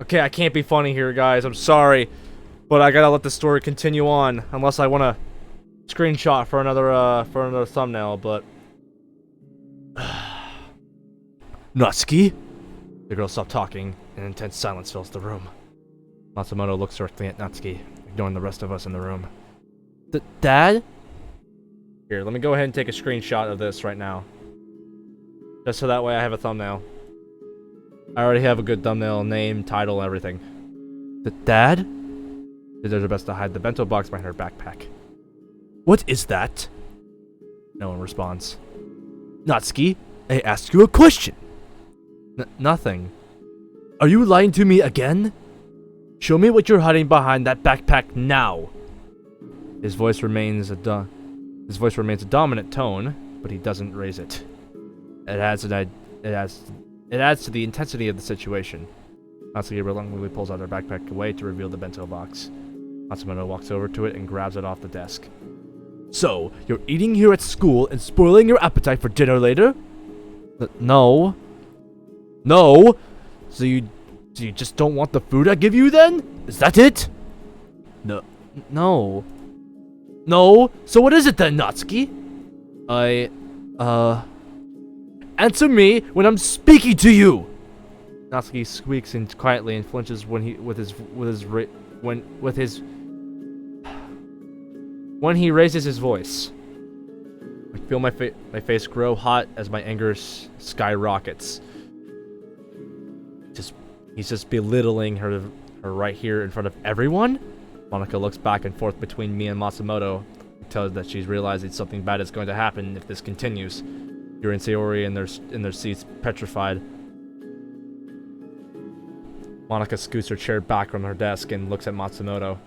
Okay, I can't be funny here, guys. I'm sorry. But I gotta let the story continue on. Unless I want to screenshot for another thumbnail, but... Natsuki? The girl stopped talking, and intense silence fills the room. Matsumoto looks directly at Natsuki, ignoring the rest of us in the room. Dad? Here, let me go ahead and take a screenshot of this right now. Just so that way I have a thumbnail. I already have a good thumbnail, name, title, everything. Dad? She does her best to hide the bento box behind her backpack. What is that? No one responds. Natsuki, I asked you a question. Nothing. Are you lying to me again? Show me what you're hiding behind that backpack now. His voice remains a dominant tone, but he doesn't raise it. It adds to the intensity of the situation. Natsuki reluctantly pulls out her backpack away to reveal the bento box. Matsumoto walks over to it and grabs it off the desk. So, you're eating here at school and spoiling your appetite for dinner later? No. No? So you just don't want the food I give you then? Is that it? No. No. No? So what is it then, Natsuki? Answer me when I'm speaking to you! Natsuki squeaks in quietly and flinches when he raises his voice. I feel my face grow hot as my anger skyrockets. He's just belittling her right here in front of everyone? Monika looks back and forth between me and Matsumoto, tells that she's realizing something bad is going to happen if this continues. Yuri and Sayori in their seats, petrified. Monika scoots her chair back from her desk and looks at Matsumoto.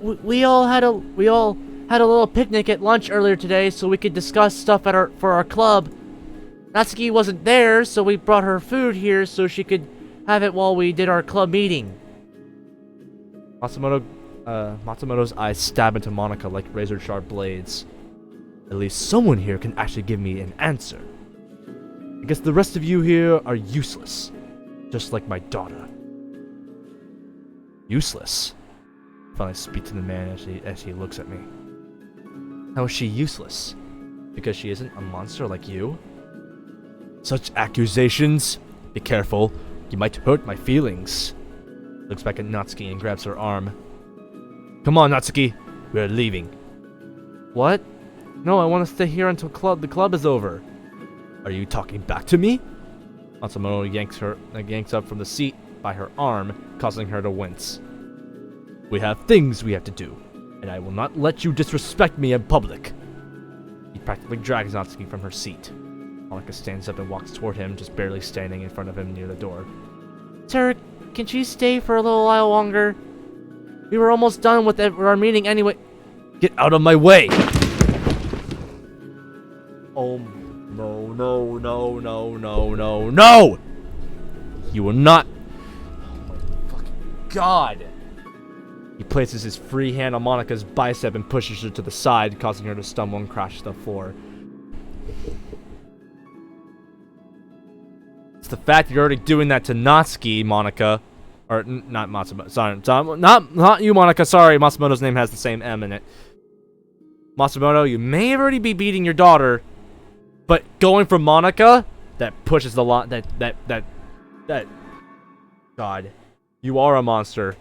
We all had a little picnic at lunch earlier today so we could discuss stuff for our club. Natsuki wasn't there, so we brought her food here so she could have it while we did our club meeting. Matsumoto's eyes stab into Monika like razor-sharp blades. At least someone here can actually give me an answer. I guess the rest of you here are useless. Just like my daughter. Useless? I finally speak to the man as he looks at me. How is she useless? Because she isn't a monster like you? Such accusations? Be careful. You might hurt my feelings. Looks back at Natsuki and grabs her arm. Come on, Natsuki. We're leaving. What? No, I want to stay here until the club is over. Are you talking back to me? Matsumoto yanks up from the seat by her arm, causing her to wince. We have things we have to do, and I will not let you disrespect me in public. He practically drags Natsuki from her seat. Monika stands up and walks toward him, just barely standing in front of him near the door. Sir, can she stay for a little while longer? We were almost done with our meeting anyway. Get out of my way! Oh, no, no, no, no, no, no, no! You will not... Oh my fucking god! He places his free hand on Monika's bicep and pushes her to the side, causing her to stumble and crash to the floor. It's the fact you're already doing that to Natsuki, Monika. Or, not Matsumoto. Sorry, not you, Monika. Sorry, Matsumoto's name has the same M in it. Matsumoto, you may already be beating your daughter, But going for Monica, that pushes the lot. That. God, you are a monster.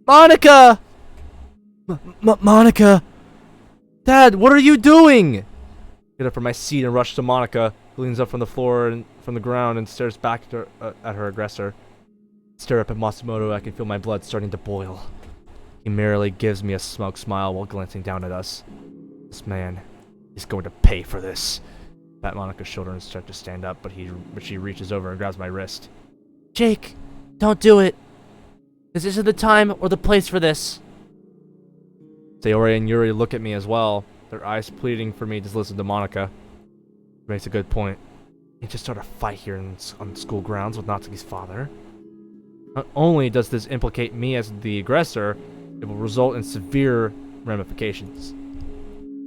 Monica! Monica! Dad, what are you doing? Get up from my seat and rush to Monica, who leans up from the floor and from the ground and stares back at her aggressor. Stare up at Matsumoto, I can feel my blood starting to boil. He merely gives me a smug smile while glancing down at us. This man, he's going to pay for this. I pat Monica's shoulder and start to stand up, but she reaches over and grabs my wrist. Jake, don't do it. This isn't the time or the place for this. Sayori and Yuri look at me as well, their eyes pleading for me to listen to Monica. She makes a good point. You just start a fight here on school grounds with Natsuki's father. Not only does this implicate me as the aggressor, it will result in severe ramifications.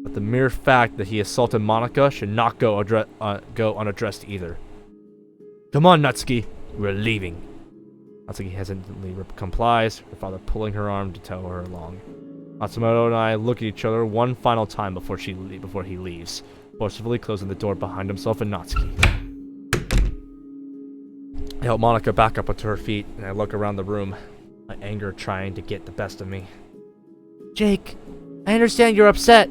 But the mere fact that he assaulted Monica should not go unaddressed either. Come on, Natsuki, we're leaving. Natsuki hesitantly complies, her father pulling her arm to tow her along. Matsumoto and I look at each other one final time before he leaves, forcefully closing the door behind himself and Natsuki. I help Monica back up onto her feet, and I look around the room, my anger trying to get the best of me. Jake, I understand you're upset.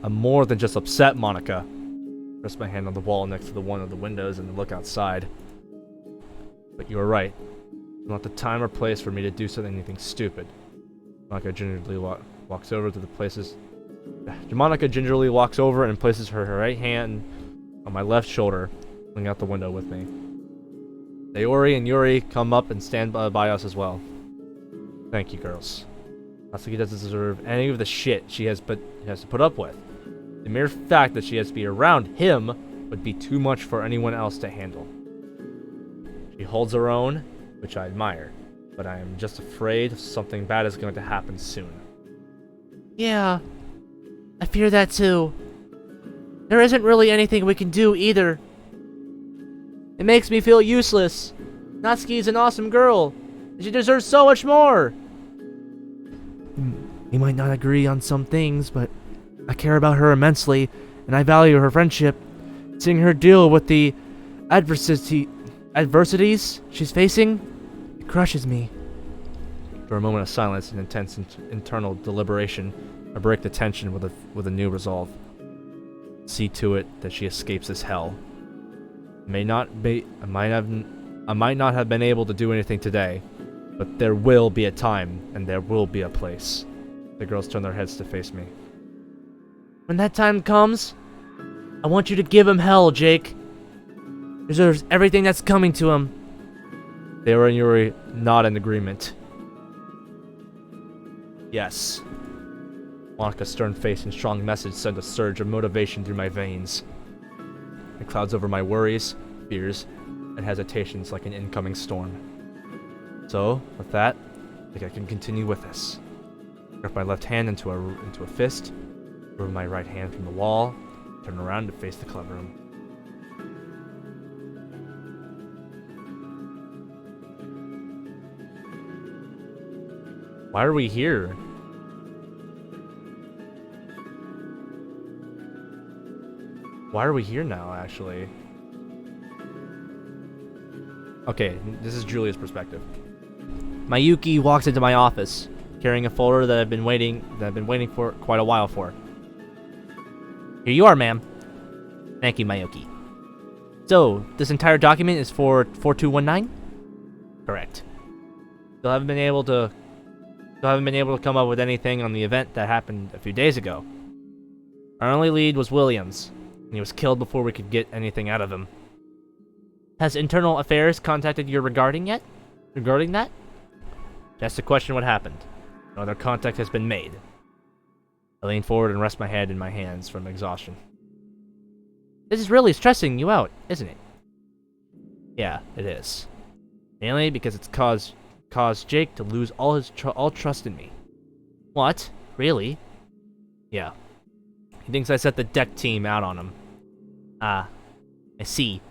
I'm more than just upset, Monica. I rest my hand on the wall next to one of the windows and look outside. But you're right. It's not the time or place for me to do anything stupid. Monica gingerly walks over to the places. Monica gingerly walks over and places her right hand on my left shoulder, looking out the window with me. Sayori and Yuri come up and stand by us as well. Thank you, girls. Natsuki doesn't deserve any of the shit she has to put up with. The mere fact that she has to be around him would be too much for anyone else to handle. She holds her own, which I admire, but I am just afraid something bad is going to happen soon. Yeah, I fear that too. There isn't really anything we can do either. It makes me feel useless. Natsuki is an awesome girl. She deserves so much more. We might not agree on some things, but I care about her immensely, and I value her friendship. Seeing her deal with the adversities she's facing, it crushes me. For a moment of silence and intense internal deliberation, I break the tension with a new resolve. See to it that she escapes this hell. I might not have been able to do anything today, but there will be a time and there will be a place. The girls turn their heads to face me. When that time comes, I want you to give him hell, Jake. He deserves everything that's coming to him. Sayori and Yuri nod in agreement. Yes. Monica's stern face and strong message sent a surge of motivation through my veins. It clouds over my worries, fears, and hesitations like an incoming storm. So, with that, I think I can continue with this. Grip my left hand into a fist, remove my right hand from the wall, turn around to face the club room. Why are we here? Why are we here now, actually? Okay, this is Julia's perspective. Mayuki walks into my office, carrying a folder that I've been waiting for quite a while for. Here you are, ma'am. Thank you, Mayuki. So, this entire document is for 4219? Correct. Still haven't been able to come up with anything on the event that happened a few days ago. Our only lead was Williams, and he was killed before we could get anything out of him. Has Internal Affairs contacted you regarding that? Just to question what happened. No other contact has been made. I lean forward and rest my head in my hands from exhaustion. This is really stressing you out, isn't it? Yeah, it is. Mainly because it's caused Jake to lose all trust in me. What? Really? Yeah. He thinks I set the deck team out on him. Ah, I see.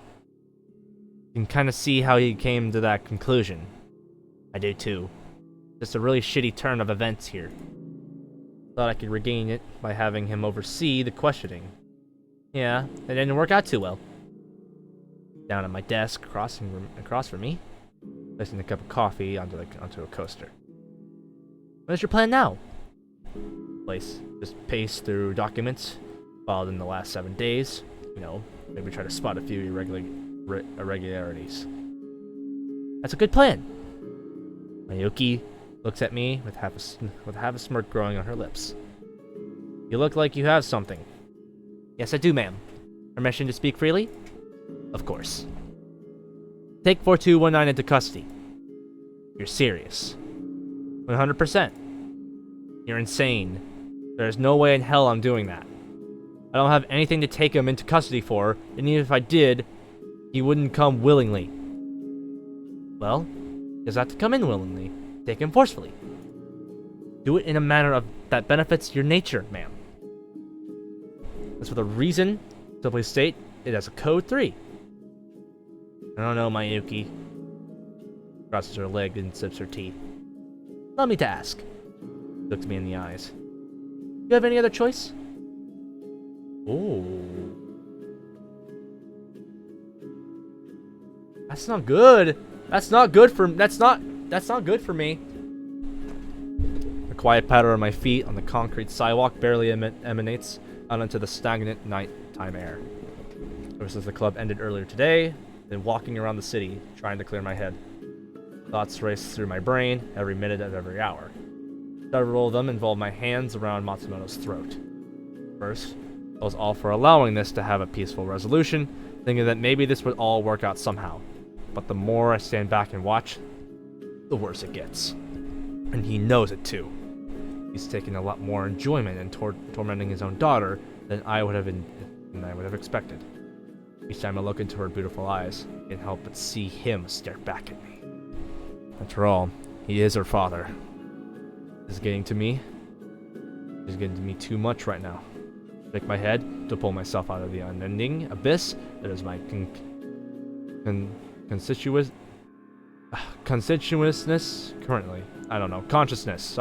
You can kind of see how he came to that conclusion. I do too. Just a really shitty turn of events here. Thought I could regain it by having him oversee the questioning. Yeah, it didn't work out too well. Down at my desk, across from me, placing a cup of coffee onto a coaster. What is your plan now? Just pace through documents filed in the last 7 days. You know, maybe try to spot a few irregularities. That's a good plan. Mayuki looks at me with half a smirk growing on her lips. You look like you have something. Yes, I do, ma'am. Permission to speak freely? Of course. Take 4219 into custody. You're serious. 100%. You're insane. There's no way in hell I'm doing that. I don't have anything to take him into custody for, and even if I did, he wouldn't come willingly. Well, he does have to come in willingly. Take him forcefully. Do it in a manner that benefits your nature, ma'am. As for the reason, simply state it as a code 3. I don't know, Mayuki. Crosses her leg and sips her tea. Allow me to ask. Looks me in the eyes. Do you have any other choice? Oh. That's not good. That's not good for me. The quiet patter of my feet on the concrete sidewalk barely emanates out into the stagnant nighttime air. Ever since the club ended earlier today, I've been walking around the city, trying to clear my head. Thoughts race through my brain every minute of every hour. Several of them involve my hands around Matsumoto's throat. First, I was all for allowing this to have a peaceful resolution, thinking that maybe this would all work out somehow. But the more I stand back and watch, the worse it gets. And he knows it too. He's taking a lot more enjoyment in tormenting his own daughter than I would have expected. Each time I look into her beautiful eyes, I can't help but see him stare back at me. After all, he is her father. This is getting to me. It's getting to me too much right now. Shake my head to pull myself out of the unending abyss that is my consciousness currently. I don't know. Consciousness.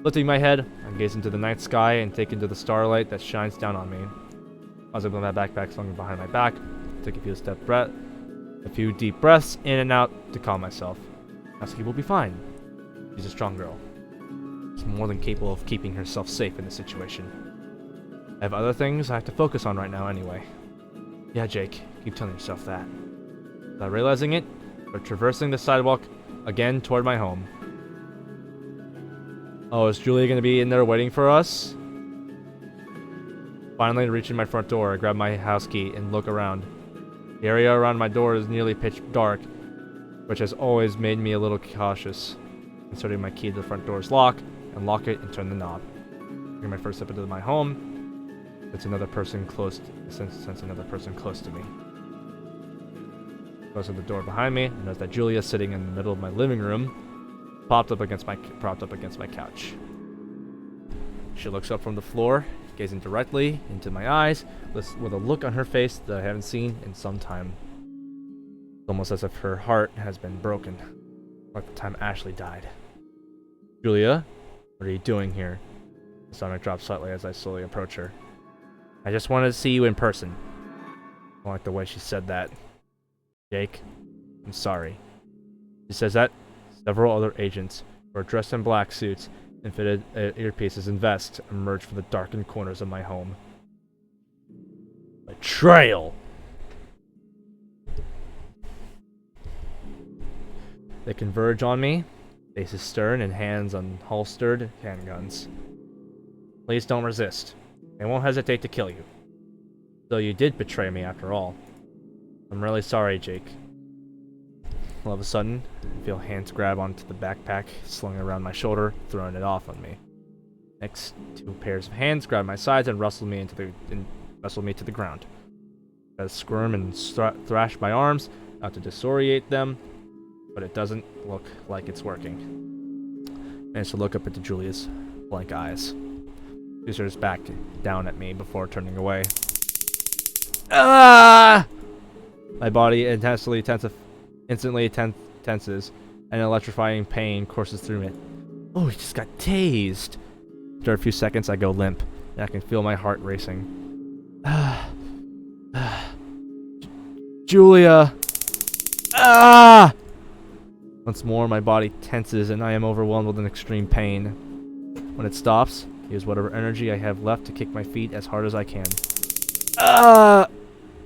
Lifting my head, I gaze into the night sky and take into the starlight that shines down on me. I was able to have my backpack slung behind my back, take a few deep breaths in and out to calm myself. Natsuki will be fine. She's a strong girl. She's more than capable of keeping herself safe in this situation. I have other things I have to focus on right now anyway. Yeah, Jake, keep telling yourself that. Without realizing it, we're traversing the sidewalk again toward my home. Oh, is Julia gonna be in there waiting for us? Finally, reaching my front door, I grab my house key and look around. The area around my door is nearly pitch dark, which has always made me a little cautious. Inserting my key to the front door's lock, unlock it and turn the knob. Taking my first step into my home, sense another person close to me. Closing the door behind me, I notice that Julia, sitting in the middle of my living room, propped up against my couch. She looks up from the floor, gazing directly into my eyes, with a look on her face that I haven't seen in some time. It's almost as if her heart has been broken, like the time Ashley died. Julia, what are you doing here? My stomach drops slightly as I slowly approach her. I just wanted to see you in person. I don't like the way she said that. Jake, I'm sorry. She says that several other agents who are dressed in black suits and fitted earpieces and vests emerge from the darkened corners of my home. Betrayal! They converge on me, faces stern and hands on holstered handguns. Please don't resist. They won't hesitate to kill you. Though you did betray me after all. I'm really sorry, Jake. All of a sudden, I feel hands grab onto the backpack slung around my shoulder, throwing it off on me. Next, two pairs of hands grab my sides and wrestle me to the ground. I squirm and thrash my arms out to disorientate them, but it doesn't look like it's working. I manage to look up into Julia's blank eyes. She stares back down at me before turning away. Ah! My body instantly tenses, and electrifying pain courses through me. Oh, he just got tased. after a few seconds, I go limp, and I can feel my heart racing. Julia! Ah! Once more, my body tenses, and I am overwhelmed with an extreme pain. When it stops, use whatever energy I have left to kick my feet as hard as I can. Ah!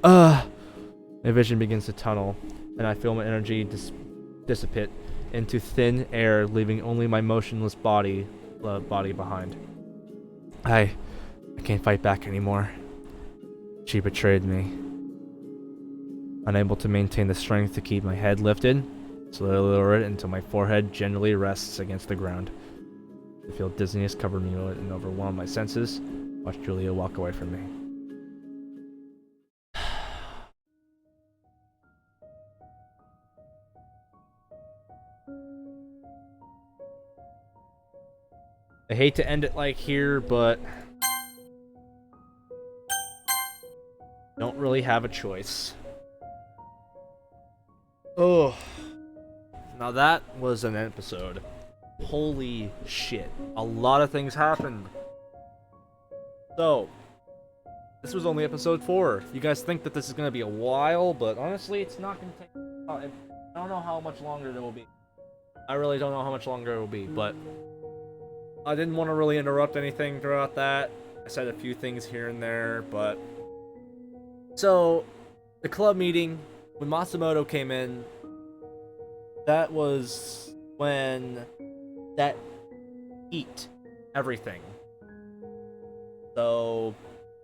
My vision begins to tunnel, and I feel my energy dissipate into thin air, leaving only my motionless body behind. I can't fight back anymore. She betrayed me. Unable to maintain the strength to keep my head lifted, slowly lower it until my forehead gently rests against the ground. I feel dizziness cover me and overwhelm my senses. Watch Julia walk away from me. I hate to end it like here, but don't really have a choice. Oh, now that was an episode. Holy shit. A lot of things happened. So, this was only episode 4. You guys think that this is going to be a while, but honestly, it's not going to take... I don't know how much longer it will be. I really don't know how much longer it will be, but I didn't want to really interrupt anything throughout that. I said a few things here and there, but... So, the club meeting, when Matsumoto came in, that was when that eat everything. So,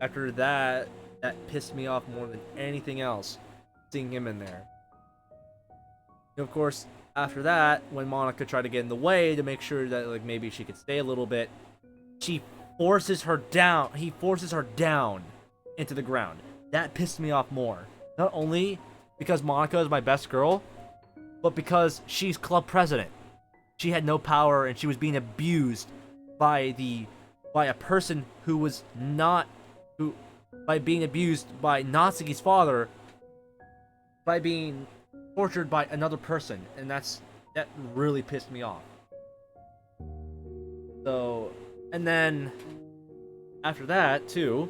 after that, that pissed me off more than anything else, seeing him in there. And of course, after that, when Monica tried to get in the way to make sure that like maybe she could stay a little bit, he forces her down into the ground. That pissed me off more. Not only because Monica is my best girl, but because she's club president. She had no power and she was being abused by a person who was not by being abused by Natsuki's father, by being tortured by another person, and that really pissed me off. So, and then after that too,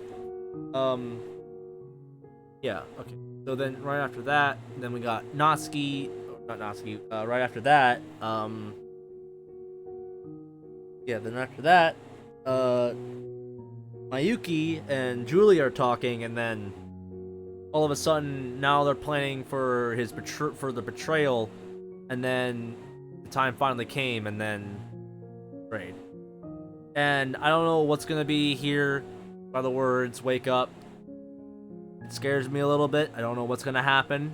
yeah, okay. So then right after that, then we got Natsuki, not Natsuki. Right after that, yeah. Then after that, Mayuki and Julie are talking, and then all of a sudden now they're planning for the betrayal, and then the time finally came, and then betrayed. And I don't know what's gonna be here by the words "wake up." It scares me a little bit. I don't know what's gonna happen.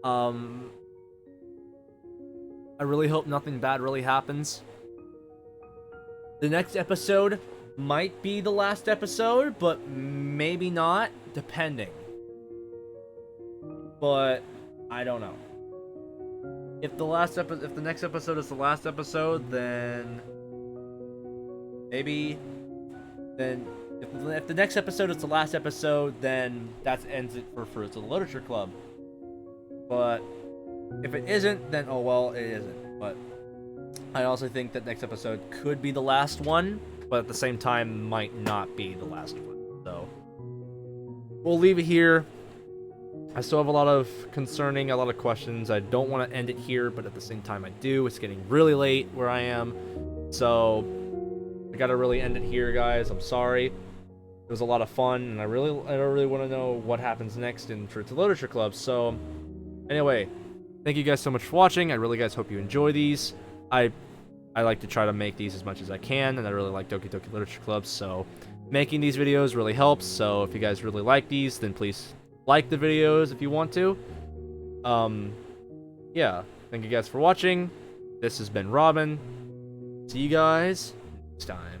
I really hope nothing bad really happens. The next episode might be the last episode, but maybe not, depending. But I don't know. If the next episode is the last episode, then maybe. Then if the next episode is the last episode, then that ends it for Fruits of the Literature Club. But if it isn't, then oh well, it isn't. But I also think that next episode could be the last one, but at the same time might not be the last one. So we'll leave it here. I still have a lot of questions. I don't want to end it here, but at the same time I do. It's getting really late where I am, so I gotta really end it here, guys. I'm sorry. It was a lot of fun, and I don't really want to know what happens next in Fruits of Literature Club. So anyway, thank you guys so much for watching. I really guys hope you enjoy these. I like to try to make these as much as I can, and I really like Doki Doki Literature Club, so making these videos really helps. So if you guys really like these, then please like the videos if you want to. Yeah, thank you guys for watching. This has been Robin. See you guys next time.